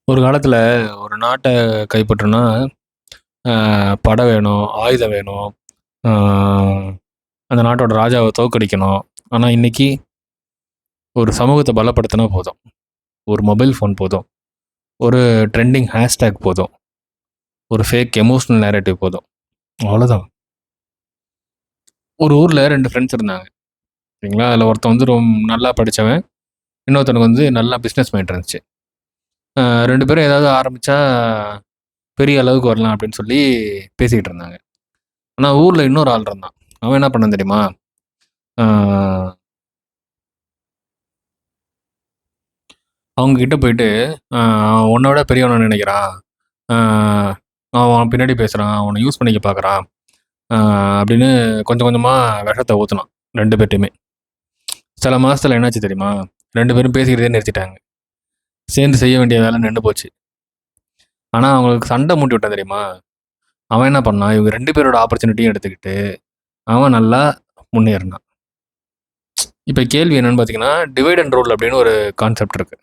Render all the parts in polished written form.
ஒரு காலத்துல ஒரு நாட்ட கைப்பற்றணும்னா, படை வேணும், ஆயுதம் வேணும், ஆ அந்த நாட்டோட ராஜாவ தோற்கடிக்கணும். ஆனா இன்னைக்கு ஒரு சமூகத்த பலப்படுத்தினா போதும். ஒரு மொபைல் ஃபோன் போதும். ஒரு ட்ரெண்டிங் ஹேஷ்டேக் போதும். ஒரு ஃபேக் எமோஷனல் நேரேட்டிவ் போதும். அவ்வளோதான். ஒரு ஊர்ல 2 ஃப்ரெண்ட்ஸ் இருந்தாங்க. சரிங்களா? அதுல ஒருத்தன் வந்து நல்லா படிச்சவன். இன்னொருத்தனுக்கு வந்து நல்லா பிசினஸ் மைண்ட் இருந்துச்சு. 2 பேரும் ஏதாவது ஆரம்பிச்சா பெரிய அளவுக்கு வரலாம் அப்படின்னு சொல்லி பேசிக்கிட்டு இருந்தாங்க. ஆனா ஊர்ல இன்னொரு ஆள் இருந்தான். அவன் என்ன பண்ணான் தெரியுமா? ஆ அவங்க கிட்ட போயிட்டு, அவன் உன்ன விட பெரியவனா நெனைக்கிறான். ஆ அவன் உன் பின்னாடி பேசுறான். உன்ன யூஸ் பண்ணிக்க பார்க்குறான். ஆ அப்படின்னு கொஞ்சம் கொஞ்சமா விஷத்த ஊத்துனான் 2 பேர்ட்டயுமே. சில மாசத்துல என்னாச்சு தெரியுமா? 2 பேரும் பேசிக்கிறதே நிறுத்திட்டாங்க. சேர்ந்து செய்ய வேண்டிய வேலை நின்னு போச்சு. ஆனா அவங்களுக்கு சண்டை மூட்டி விட்டான் தெரியுமா? அவன் என்ன பண்ணான், இவங்க 2 பேரோட ஆப்பர்ச்சுனிட்டியும் எடுத்துக்கிட்டு, அவன் நல்லா முன்னேறினான். இப்ப கேள்வி என்னன்னு பார்த்தீங்கன்னா, டிவைட் அண்ட் ரூல் அப்படின்னு ஒரு கான்செப்ட் இருக்கு.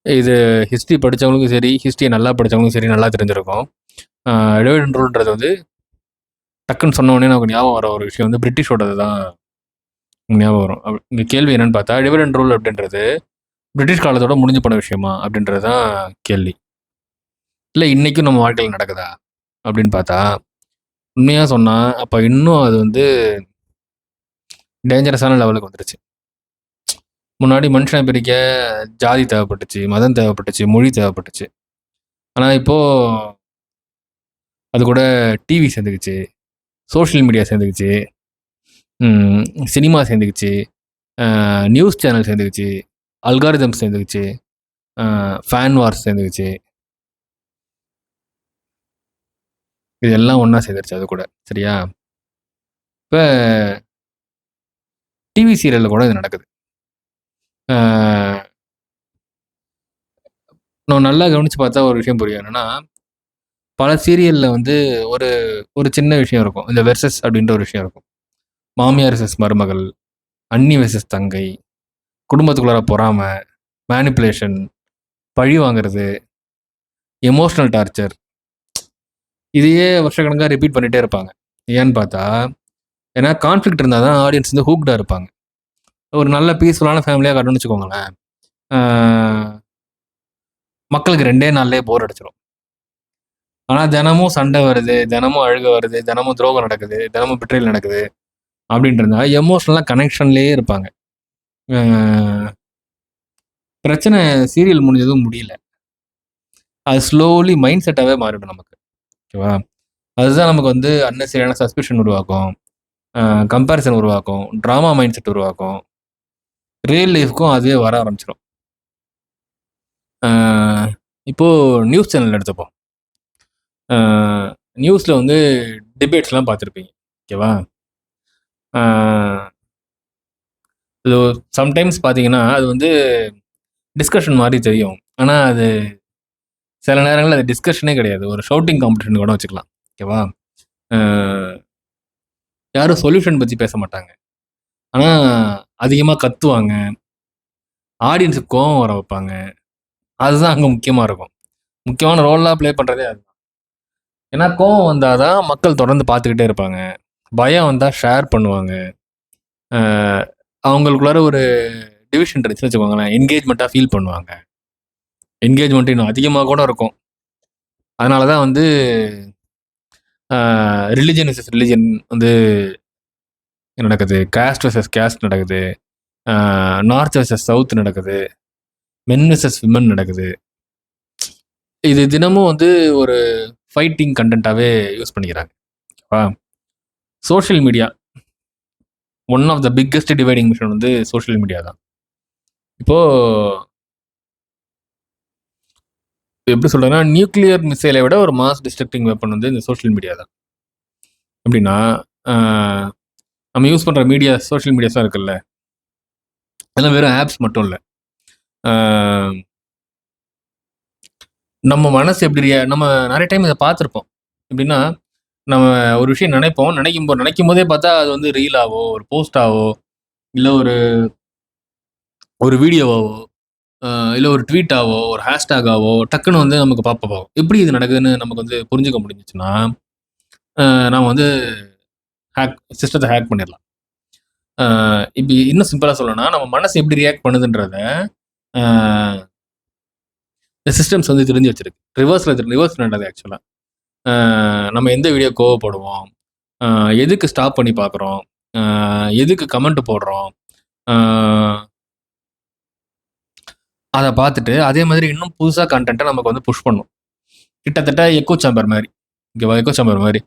இது ஹிஸ்ட்ரி படிச்சவங்களுக்கும் சரி, ஹிஸ்ட்ரிய நல்லா படிச்சவங்களுக்கும் சரி நல்லா தெரிஞ்சிருக்கும். டிவைட் அண்ட் ரூல்ன்றது வந்து டக்குன்னு சொன்ன உடனே நமக்கு ஞாபகம் வர ஒரு விஷயம் வந்து பிரிட்டிஷோடது தான் ஞாபகம் வரும். இங்க கேள்வி என்னன்னு பார்த்தா, டிவைட் அண்ட் ரூல் அப்படின்றது பிரிட்டிஷ் காலத்தோட முடிஞ்சு போன விஷயமா? அப்படின்றது தான் கேள்வி. இல்ல இன்னைக்கும் நம்ம வாழ்க்கையில நடக்குதா? அப்படின்னு பார்த்தா, உண்மையா சொன்னா, அப்ப இன்னும் அது வந்து டேஞ்சரஸான லெவலுக்கு வந்துருச்சு. முன்னாடி மனுஷன பிரிக்க ஜாதி தேவைப்பட்டுச்சு, மதம் தேவைப்பட்டுச்சு, மொழி தேவைப்பட்டுச்சு. ஆனா இப்போ அது கூட டிவி சேர்ந்துக்கிச்சு, சோஷியல் மீடியா சேர்ந்துக்கிச்சு, சினிமா சேர்ந்துக்கிச்சு, நியூஸ் சேனல் சேர்ந்துக்கிச்சு, அல்காரிதம்ஸ் சேர்ந்துக்கிச்சு, ஃபேன் வார்ஸ் சேர்ந்துக்கிச்சு. இது எல்லாம் ஒண்ணா சேர்ந்துருச்சு அது கூட. சரியா? இப்ப டிவி சீரியல்ல கூட இது நடக்குது. ஆ நம்ம நல்லா கவனிச்சு பார்த்தா ஒரு விஷயம் புரியும். என்னன்னா, பல சீரியல்ல வந்து ஒரு ஒரு சின்ன விஷயம் இருக்கும். இந்த வெர்சஸ் அப்படின்ற ஒரு விஷயம் இருக்கும். மாமியார் வெர்சஸ் மருமகள், அண்ணி வெர்சஸ் தங்கை, குடும்பத்துக்குள்ளார பொறாமை, மேனிப்புலேஷன், பழி வாங்குறது, எமோஷனல் டார்ச்சர். இதையே வருஷக்கணக்கா ரிப்பீட் பண்ணிட்டே இருப்பாங்க. ஏன்னு பார்த்தா, ஏன்னா கான்ஃப்ளிக்ட் இருந்தா தான் ஆடியன்ஸ் வந்து ஹூக்டா இருப்பாங்க. ஒரு நல்ல பீஸ்ஃபுல்லான ஃபேமிலியா காட்டும்னு வச்சுக்கோங்களேன். ஆ மக்களுக்கு 2டே நாள்லயே போர் அடிச்சிரும். ஆனா தினமும் சண்டை வருது, தினமும் அழுகை வருது, தினமும் துரோகம் நடக்குது, தினமும் பிட்ரயல் நடக்குது அப்படின்ட்டு இருந்தா எமோஷனலா கனெக்ஷன்லயே இருப்பாங்க. ஆ பிரச்சனை சீரியல் முடிஞ்சதும் முடியல. அது ஸ்லோலி மைண்ட் செட்டாவே மாறிடும் நமக்கு. ஓகேவா? அதுதான் நமக்கு வந்து அன்னெசரியான சஸ்பிஷன் உருவாக்கும். கம்பேரிசன் உருவாக்கும். ட்ராமா மைண்ட் செட் உருவாக்கும். ரியல் லைஃப்க்கும் அதுவே வர ஆரம்பிச்சுரும். ஆ இப்போ நியூஸ் சேனல் எடுத்துப்போம். ஆ நியூஸ்ல வந்து டிபேட்ஸ்லாம் பார்த்துருப்பீங்க. ஓகேவா? ஆ இது சம்டைம்ஸ் பார்த்தீங்கன்னா, அது வந்து டிஸ்கஷன் மாரி தெரியும். ஆனா அது சில நேரங்கள்ல அது டிஸ்கஷனே கிடையாது. ஒரு ஷவுட்டிங் காம்படிஷன் கூட வச்சுக்கலாம். ஓகேவா? ஆ யாரும் சொல்யூஷன் பத்தி பேச மாட்டாங்க. ஆனா அதிகமா கத்துவாங்க. ஆடியன்ஸுக்கு கோவம் வர வைப்பாங்க. அதுதான் அங்க முக்கியமா இருக்கும். முக்கியமான ரோல்லாம் ப்ளே பண்றதே அது. ஏன்னா கோவம் வந்தா தான் மக்கள் தொடர்ந்து பார்த்துக்கிட்டே இருப்பாங்க. பயம் வந்தா ஷேர் பண்ணுவாங்க. அ அவங்களுக்குள்ளார ஒரு டிவிஷன் இருந்துச்சுன்னு வச்சுக்கோங்களேன், என்கேஜ்மெண்ட்டா ஃபீல் பண்ணுவாங்க. என்கேஜ்மெண்ட் இன்னும் அதிகமா கூட இருக்கும். அதனால தான் வந்து அ ரிலிஜன் வெர்சஸ் ரிலிஜன் வந்து நடக்குது. காஸ்ட் வெர்சஸ் காஸ்ட் நடக்குது. அ நார்த் வெர்சஸ் சவுத் நடக்குது. மென் வெர்சஸ் விமன் நடக்குது. இது தினமும் வந்து ஒரு ஃபைட்டிங் கன்டென்ட்டாவே யூஸ் பண்ணிக்கிறாங்க. Ah social media one of the biggest dividing mission வந்து சோஷியல் மீடியா தான். இப்போ எப்படி சொல்றதுன்னா, நியூக்ளியர் மிசைலை விட ஒரு மாஸ் டிஸ்ட்ரக்டிங் வெப்பன் வந்து இந்த சோஷியல் மீடியா தான். எப்படின்னா, ஆ நம்ம யூஸ் பண்ற மீடியா சோஷியல் மீடியாஸ்லாம் இருக்குல்ல, அதெல்லாம் வெறும் ஆப்ஸ் மட்டும் இல்ல. ஆ நம்ம மனசு எப்படி நம்ம நெறைய டைம் இத பார்த்துருப்போம். எப்படின்னா, நம்ம ஒரு விஷயம் நினைப்போம். நினைக்கும்போதே பார்த்தா அது வந்து ரீலாவோ, ஒரு போஸ்ட்டாவோ, இல்ல ஒரு ஒரு வீடியோவாவோ இல்ல ஒரு ட்வீட்டாவோ, ஒரு ஹேஷ்டேகாவோ டக்குனு வந்து நமக்கு பாப்பப் ஆகும். எப்படி இது நடக்குதுன்னு நமக்கு வந்து புரிஞ்சுக்க முடிஞ்சுச்சுன்னா, நாம வந்து சிஸ்டத்த ஹேக் பண்ணிடலாம். இப்ப இன்னும் சிம்பிளா சொல்லணும்னா, நம்ம மனசு எப்படி ரியாக்ட் பண்ணுதுன்றத, அ இந்த சிஸ்டம்ஸ் வந்து தெரிஞ்சு வச்சிருக்கு. ரிவர்ஸ் நடக்குது ஆக்சுவலா. நம்ம எந்த வீடியோ கோவப்படுவோம், அ எதுக்கு ஸ்டாப் பண்ணி பார்க்குறோம், அ எதுக்கு கமெண்ட் போடுறோம், அ அத பார்த்துட்டு, அதே மாதிரி இன்னும் புதுசா கன்டென்ட்ட நமக்கு வந்து புஷ் பண்ணும். கிட்டத்தட்ட எக்கோ சேம்பர் மாரி. ஓகேவா? எக்கோ சேம்பர் மாரி.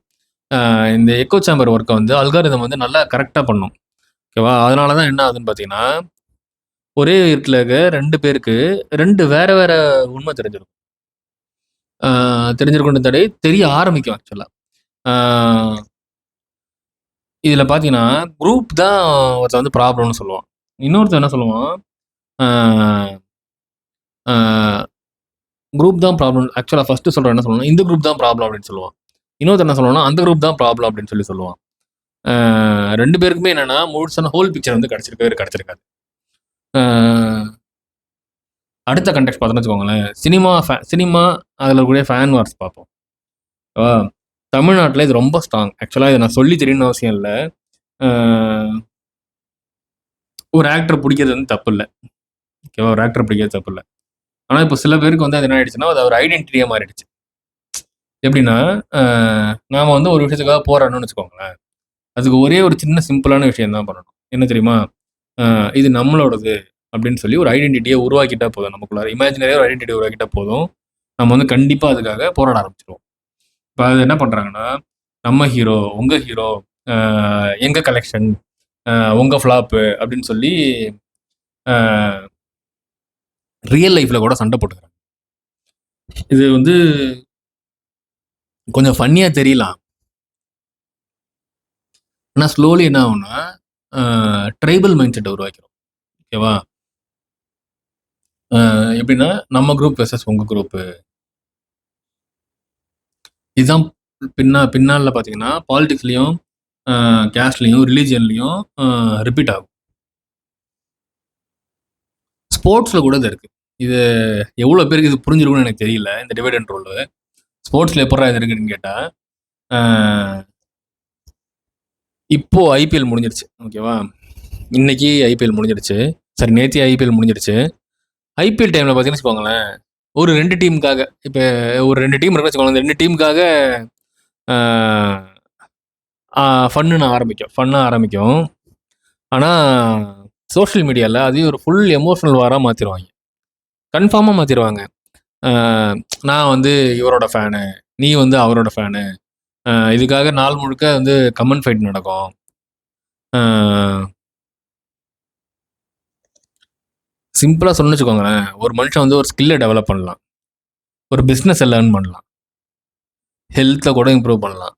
இந்த எக்கோ சேம்பர் ஒர்க்க வந்து அல்காரிதம் வந்து நல்லா கரெக்ட்டா பண்ணும். ஓகேவா? அதனால தான் என்ன ஆகுதுன்னு பார்த்தீங்கன்னா, ஒரே வீட்ல இருக்க 2 பேருக்கு 2 வேற வேற உண்ம தெரிஞ்சிரும். ஆ தெரிஞ்சிருக்கும்னு தெரிய ஆரம்பிக்கும் ஆக்சுவலா. ஆ இதுல பார்த்தீங்கன்னா, குரூப் தான் ஒருத்தன் வந்து ப்ராப்ளம்னு சொல்லுவான். இன்னொருத்தன் என்ன சொல்லுவான், ஆ ஆ குரூப் தான் ப்ராப்ளம். ஆக்சுவலா ஃபர்ஸ்ட்டு சொல்றவன் என்ன சொல்லுவான்னா, இந்த குரூப் தான் ப்ராப்ளம் அப்படின்னு சொல்லுவான். இன்னொருத்தன் என்ன சொல்லுவான்னா, அந்த குரூப் தான் ப்ராப்ளம் அப்படின்னு சொல்லுவான். 2 பேருக்குமே என்னன்னா, முழுசான ஹோல் பிக்சர் வந்து கிடைச்சிருக்காது. ஆ அடுத்த கான்டெக்ஸ்ட் பார்த்தோம்னு வச்சுக்கோங்களேன், சினிமா அதில இருக்கக்கூடிய ஃபேன் வார்ஸ் பார்ப்போம். ஓகேவா? தமிழ்நாட்டில இது ரொம்ப ஸ்ட்ராங். ஆக்சுவலா இத நான் சொல்லி தெரியணும்னு அவசியம் இல்ல. ஆ ஒரு ஆக்டர் புடிக்கிறது வந்து தப்பில்ல. ஓகேவா? ஒரு ஆக்டர் பிடிக்கிறது தப்பில்ல. ஆனா, இப்போ சில பேருக்கு வந்து அது என்ன ஆயிடுச்சுன்னா, அது ஒரு ஐடென்டிட்டியா மாறிடுச்சு. எப்படின்னா, அ நாம வந்து ஒரு விஷயத்துக்காக போராடணும்னு வச்சுக்கோங்களேன். அதுக்கு ஒரே ஒரு சின்ன சிம்பிளான விஷயம் தான் பண்ணணும். என்ன தெரியுமா? அ இது நம்மளோடது அப்படின்னு சொல்லி ஒரு ஐடென்டிட்டிய உருவாக்கிட்டா போதும். நமக்குள்ளார இமேஜினரியா ஒரு ஐடென்டிட்டி உருவாக்கிட்டா போதும். நம்ம வந்து கண்டிப்பா அதுக்காக போராட ஆரம்பிச்சுருவோம். இப்ப அது என்ன பண்றாங்கன்னா, நம்ம ஹீரோ, உங்க ஹீரோ, அ எங்க கலெக்ஷன், அ உங்க ஃப்ளாப்பு அப்படின்னு சொல்லி அ ரியல் லைஃப்ல கூட சண்டை போட்டுக்கிறாங்க. இது வந்து கொஞ்சம் ஃபன்னியா தெரியலாம். ஆனா ஸ்லோலி என்ன ஆகும்னா, ட்ரைபல் மைண்ட் செட்ட உருவாக்கிரும். ஓகேவா? எப்படின்னா, நம்ம குரூப் வெர்சஸ் உங்க குரூப்பு. இதுதான் பின்னால பார்த்தீங்கன்னா, பாலிடிக்ஸ்லயும், கேஸ்ட்லயும், ரிலிஜியன்லயும் ரிப்பீட் ஆகும். ஸ்போர்ட்ஸ்ல கூட இது இருக்கு. இது எவ்வளோ பேருக்கு இது புரிஞ்சிருக்கும்னு எனக்கு தெரியல. இந்த டிவைட் அண்ட் ரூலு. ஸ்போர்ட்ஸ்ல எப்புட்றா இது இருக்குன்னு கேட்டா, அ இப்போ ஐபிஎல் முடிஞ்சிருச்சு. ஓகேவா? இன்னைக்கு ஐபிஎல் முடிஞ்சிருச்சு. சாரி நேத்தியே ஐபிஎல் முடிஞ்சிருச்சு. ஐபிஎல் டைம்ல பார்த்தீங்கன்னு வச்சுக்கோங்களேன், ஒரு 2 டீமுக்காக இப்ப ஒரு 2 டீம் இருக்குன்னு வச்சுக்கோங்களேன். அந்த 2 டீமுக்காக அ ஆ ஃபன்னா ஆரம்பிக்கும். ஆனா, சோசியல் மீடியால அதையும் ஒரு ஃபுல் எமோஷனல் வாரா மாத்திருவாய்ங்க. கன்ஃபார்மா மாத்திருவாங்க. அ நான் வந்து இவரோட ஃபேனு, நீ வந்து அவரோட ஃபேனு. இதுக்காக நாள் முழுக்க வந்து கமெண்ட் ஃபைட் நடக்கும். அ சிம்பிளா சொல்லணும்னு வச்சுக்கோங்களேன், ஒரு மனுஷன் வந்து ஒரு ஸ்கில்ல டெவலப் பண்ணலாம். ஒரு பிசினஸ லேர்ன் பண்ணலாம். ஹெல்த்த கூட இம்ப்ரூவ் பண்ணலாம்.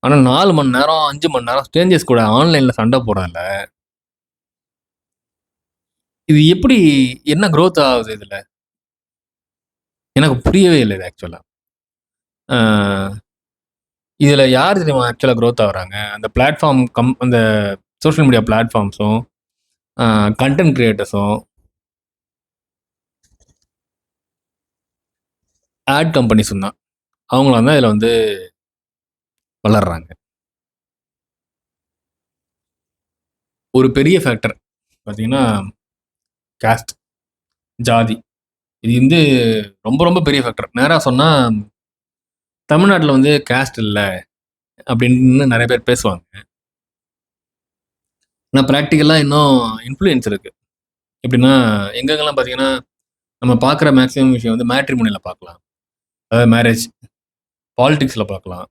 ஆனா 4 மணி நேரம், 5 மணி நேரம் ஸ்ட்ரேஞ்சர்ஸ் கூட ஆன்லைன்ல சண்ட போடுறதுல, இது எப்படி என்ன குரோத் ஆகுது இதுல? எனக்கு புரியவே இல்ல இது ஆக்சுவலா. அ இதுல யார் தெரியுமா ஆக்சுவலா குரோத் ஆகுறாங்க? அந்த அந்த சோசியல் மீடியா பிளாட்ஃபார்ம்ஸும், அ கன்டென்ட் கிரியேட்டர்ஸும், ஆட் கம்பெனிஸும் தான். அவங்களாம் தான் இதுல வந்து வளர்றாங்க. ஒரு பெரிய ஃபேக்டர் பார்த்தீங்கன்னா, காஸ்ட், ஜாதி. இது வந்து ரொம்ப ரொம்ப பெரிய ஃபேக்டர். நேரா சொன்னா, தமிழ்நாட்டுல வந்து காஸ்ட் இல்ல அப்படின்னு நெறைய பேர் பேசுவாங்க. ஆனா பிராக்டிகலா இன்னும் இன்ஃப்ளூயன்ஸ் இருக்கு. எப்படின்னா, எங்கெங்கலாம் பார்த்தீங்கன்னா, நம்ம பார்க்குற மேக்ஸிமம் விஷயம் வந்து மேட்ரிமோனில பார்க்கலாம். அதாவது மேரேஜ், பாலிடிக்ஸ்ல பார்க்கலாம்.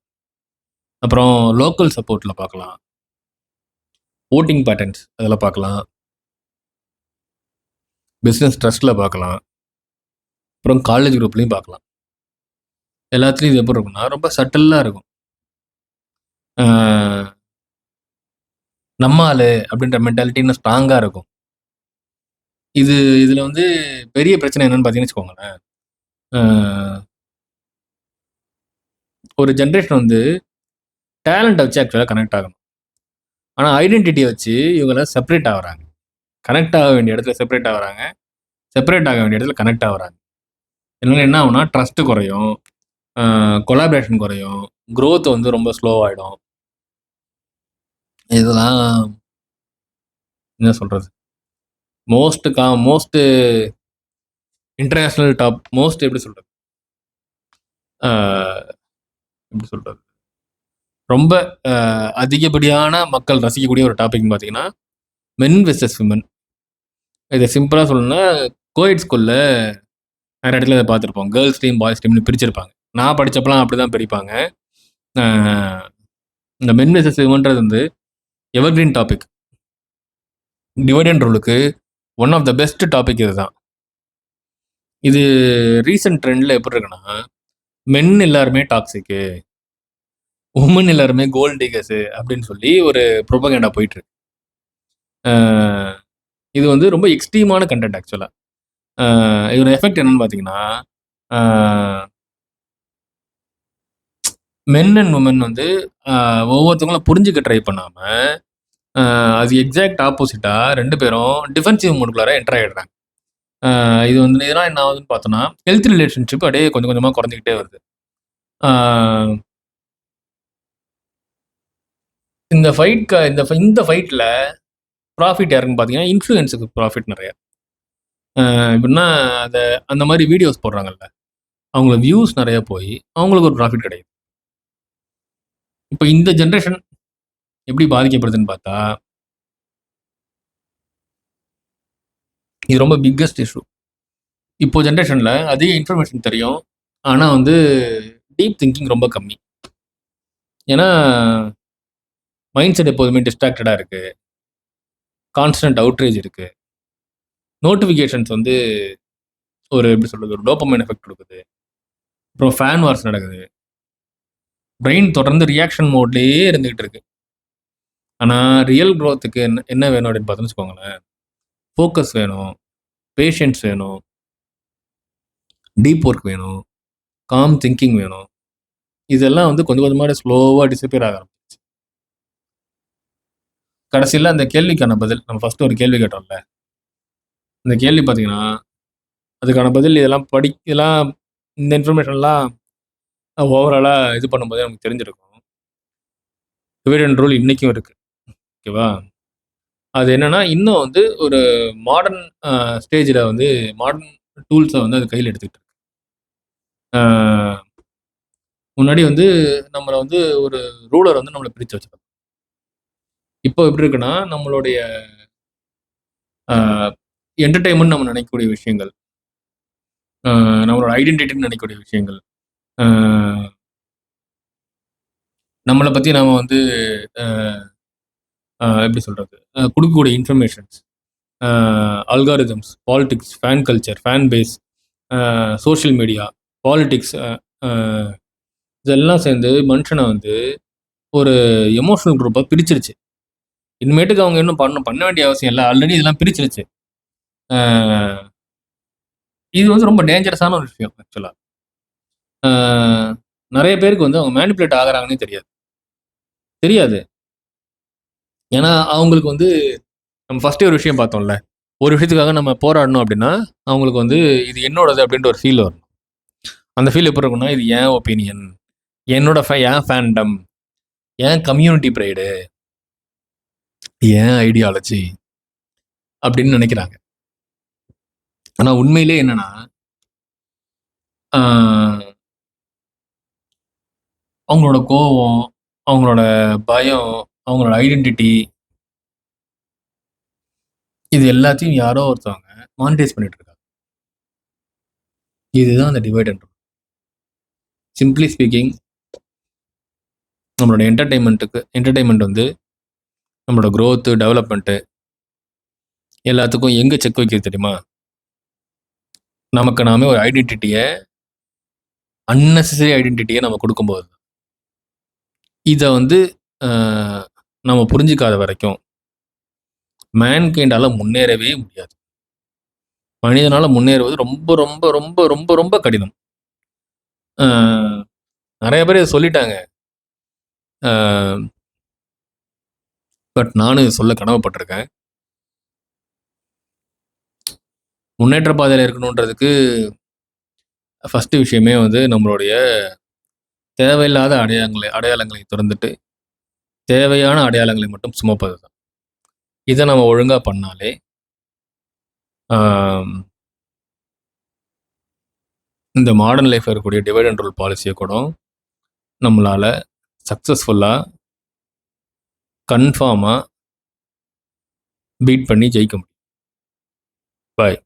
அப்புறம் லோக்கல் சப்போர்ட்ல பார்க்கலாம். வோட்டிங் பேட்டர்ன்ஸ் அதில பார்க்கலாம். பிசினஸ் ட்ரஸ்ட்ல பார்க்கலாம். அப்புறம் காலேஜ் குரூப்லயும் பார்க்கலாம். எல்லாத்துலயும் இது எப்படி இருக்கும்னா, ரொம்ப சட்டிலா இருக்கும். ஆ நம்ம ஆளு அப்படின்ற மென்டாலிட்டி இன்னும் ஸ்ட்ராங்கா இருக்கும். இது இதுல வந்து பெரிய பிரச்சனை என்னன்னு பார்த்தீங்கன்னு வச்சுக்கோங்களேன். ஆ ஒரு ஜெனரேஷன் வந்து டேலண்ட்ட வச்சு ஆக்சுவலா கனெக்ட் ஆகணும். ஆனா ஐடென்டிட்டிய வச்சு இவங்கலாம் செப்பரேட் ஆகுறாங்க. கனெக்ட் ஆக வேண்டிய இடத்துல செப்பரேட் ஆகுறாங்க. செப்பரேட் ஆக வேண்டிய இடத்துல கனெக்ட் ஆகுறாங்க. இதனால என்ன ஆகும்னா ட்ரஸ்ட் குறையும், கொலாபரேஷன் குறையும், growth வந்து ரொம்ப ஸ்லோவாயிடும். இதெல்லாம் என்ன சொல்றது? மோஸ்ட் இன்டர்நேஷனல் டாப் மோஸ்ட் எப்படி சொல்றது? ஆ, எப்படி சொல்றது? ரொம்ப அதிகப்படியான மக்கள் ரசிக்கக்கூடிய ஒரு டாபிக்னு பார்த்தீங்கன்னா, மென் வெர்சஸ் விமன். இதை சிம்பிளா சொல்லணும்னா, கோஎட் ஸ்கூல்ல நிறைய இடத்துல இதை பார்த்துருப்போம். கேர்ள்ஸ் டீம், பாய்ஸ் டீம்னு பிரிச்சிருப்பாங்க. நான் படிச்சப்பலாம் அப்படிதான் பிரிப்பாங்க. ஆ, இந்த மென் வெர்சஸ் விமன்றது வந்து எவர்கிரீன் டாபிக். டிவைட் அண்ட் ரூலுக்கு one of the best topic இதுதான். இது ரீசன்ட் ட்ரெண்ட்ல எப்படி இருக்குன்னா, மென் எல்லாருமே டாக்ஸிக்கு, உமன் எல்லாருமே கோல்ட் டிகர்ஸ் அப்படின்னு சொல்லி ஒரு ப்ரொபகேண்டா போயிட்டு இருக்கு. இது வந்து ரொம்ப எக்ஸ்ட்ரீமான கண்டென்ட் ஆக்சுவலா. இதோட எஃபெக்ட் என்னன்னு பார்த்தீங்கன்னா, மென் அண்ட் உமன் வந்து ஒவ்வொருத்தவங்களும் புரிஞ்சுக்க ட்ரை பண்ணாம, அது எக்ஸாக்ட் ஆப்போசிட்டா 2 பேரும் டிஃபென்சிவ் மோடுக்குள்ளார என்டர் ஆயிடுறாங்க. இது வந்து இதெல்லாம் என்ன ஆகுதுன்னு பார்த்தோம்னா, ஹெல்த் ரிலேஷன்ஷிப் அப்படியே கொஞ்சம் கொஞ்சமா குறைஞ்சுக்கிட்டே வருது. ஆ, இந்த ஃபைட்ல ப்ராஃபிட் யாருன்னு பார்த்தீங்கன்னா, இன்ஃப்ளூயன்ஸுக்கு ப்ராஃபிட் நெறைய. எப்படின்னா, அந்த மாரி வீடியோஸ் போடுறாங்கல்ல, அவங்களுக்கு வியூஸ் நெறைய போய், அவங்களுக்கு ஒரு ப்ராஃபிட் கிடைக்குது. இப்ப இந்த ஜெனரேஷன் எப்படி பாதிக்கப்படுதுன்னு பார்த்தா, இது ரொம்ப பிக்கஸ்ட் இஷ்யூ. இப்போ ஜெனரேஷன்ல அதிக இன்ஃபர்மேஷன் தெரியும். ஆனா வந்து டீப் திங்கிங் ரொம்ப கம்மி. ஏன்னா, மைண்ட் செட் எப்போதுமே டிஸ்ட்ராக்டடா இருக்கு. கான்ஸ்டன்ட் அவுட்ரேஜ் இருக்கு. நோட்டிஃபிகேஷன்ஸ் வந்து ஒரு எப்படி சொல்றது? ஒரு டோபமைன் எஃபெக்ட் குடுக்குது. அப்புறம் ஃபேன் வார்ஸ் நடக்குது. பிரெயின் தொடர்ந்து ரியாக்ஷன் மோட்லயே இருந்துகிட்டு இருக்கு. ஆனா, ரியல் குரோத்துக்கு என்ன வேணும் அப்படின்னு பார்த்தோம்னு வச்சுக்கோங்களேன், ஃபோக்கஸ் வேணும், பேஷன்ஸ் வேணும், டீப் ஒர்க் வேணும், காம் திங்கிங் வேணும். இதெல்லாம் வந்து கொஞ்சம் கொஞ்சமா ஸ்லோவா டிஸப்பியர் ஆக ஆரம்பிச்சுருச்சு. கடைசியில அந்த கேள்விக்கான பதில் நம்ம ஃபர்ஸ்ட் ஒரு கேள்வி கேட்டோம்ல, அந்த கேள்வி பார்த்தீங்கன்னா, அதுக்கான பதில் இதெல்லாம் இந்த இன்ஃபர்மேஷன்லாம் ஓவராலா இது பண்ணும்போதே நமக்கு தெரிஞ்சிருக்கும். டிவைட் அண்ட் ரூல் இன்னைக்கும் இருக்கு. ஓகேவா? அது என்னன்னா, இன்னும் வந்து ஒரு மாடர்ன் ஸ்டேஜ்ல வந்து மாடர்ன் டூல்ஸ வந்து அது கையில எடுத்துக்கிட்டு இருக்கு. ஆ, முன்னாடி வந்து நம்மள வந்து ஒரு ரூலர் வந்து நம்மள பிரிச்சு வச்சிருந்தாங்க. இப்போ எப்படி இருக்குன்னா, நம்மளுடைய ஆ, என்டர்டெயின்மென்ட் நம்ம நினைக்கக்கூடிய விஷயங்கள், நம்மளோட ஐடென்டிட்டின்னு நினைக்கக்கூடிய விஷயங்கள், ஆ, நம்மள பத்தி நாம வந்து அ எப்படி சொல்றது? குடுக்கக்கூடிய informations, algorithms, politics, fan culture, fan base, social media, politics, அ இதெல்லாம் சேர்ந்து மனுஷன வந்து ஒரு எமோஷனல் குரூப்பா பிரிச்சிருச்சு. இனிமேட்டுக்கு அவங்க இன்னும் பண்ண வேண்டிய அவசியம் இல்ல. ஆல்ரெடி இதெல்லாம் பிரிச்சிருச்சு. அ இது வந்து ரொம்ப டேஞ்சரஸான ஒரு விஷயம் ஆக்சுவலா. அ நெறைய பேருக்கு வந்து அவங்க மேனிபுலேட் ஆகுறாங்கன்னே தெரியாது. தெரியாது. ஏன்னா, அவங்களுக்கு வந்து நம்ம ஃபர்ஸ்ட்டே ஒரு விஷயம் பார்த்தோம்ல. ஒரு விஷயத்துக்காக நம்ம போராடணும் அப்டின்னா, அவங்களுக்கு வந்து இது என்னோடது அப்டின்ற ஒரு ஃபீல் வரணும். அந்த ஃபீல் எப்படி இருக்கும்னா, இது என் ஒப்பீனியன், என் ஃபேண்டம், என் கம்யூனிட்டி பிரைடு, என் ஐடியாலஜி அப்டின்னு நெனைக்கிறாங்க. ஆனா உண்மையிலே என்னன்னா, ஆ, அவங்களோட கோவம், அவங்களோட பயம், அவங்களோட ஐடென்டிட்டி இது எல்லாத்தையும் யாரோ ஒருத்தவங்க மானிடைஸ் பண்ணிட்டு இருக்காங்க. இதுதான் அந்த divide and rule. Simply speaking, நம்மளோட என்டர்டெயின்மென்ட் வந்து நம்மளோட குரோத், டெவலப்மென்ட் எல்லாத்துக்கும் எங்க செக் வைக்குது தெரியுமா? நமக்கு நாமே ஒரு அன்னெசசரி ஐடென்டிட்டிய நம்ம குடுக்கும்போது. இத வந்து அ நம்ம புரிஞ்சுக்காத வரைக்கும், மேன்கைண்டால முன்னேறவே முடியாது. மனிதனால முன்னேறுவது ரொம்ப, ரொம்ப, ரொம்ப, ரொம்ப, ரொம்ப கடினம். அ நெறைய பேர் இத சொல்லிட்டாங்க. அ பட் நானும் இத சொல்ல கடமைப்பட்டுருக்கேன். முன்னேற்ற பாதையில இருக்கணுன்றதுக்கு ஃபர்ஸ்ட்டு விஷயமே வந்து நம்மளுடைய தேவையில்லாத அடையாளங்களை துறந்துட்டு, தேவையான அடையாளங்களை மட்டும் சுமப்பது தான். இத நம்ம ஒழுங்கா பண்ணாலே, ஆம் இந்த மாடர்ன் லைஃப்ல இருக்கக்கூடிய டிவைட் அண்ட் ரூல் பாலிசிய கூட நம்மளால சக்சஸ்ஃபுல்லா, கன்ஃபார்மா பீட் பண்ணி ஜெயிக்க முடியும். பாய்.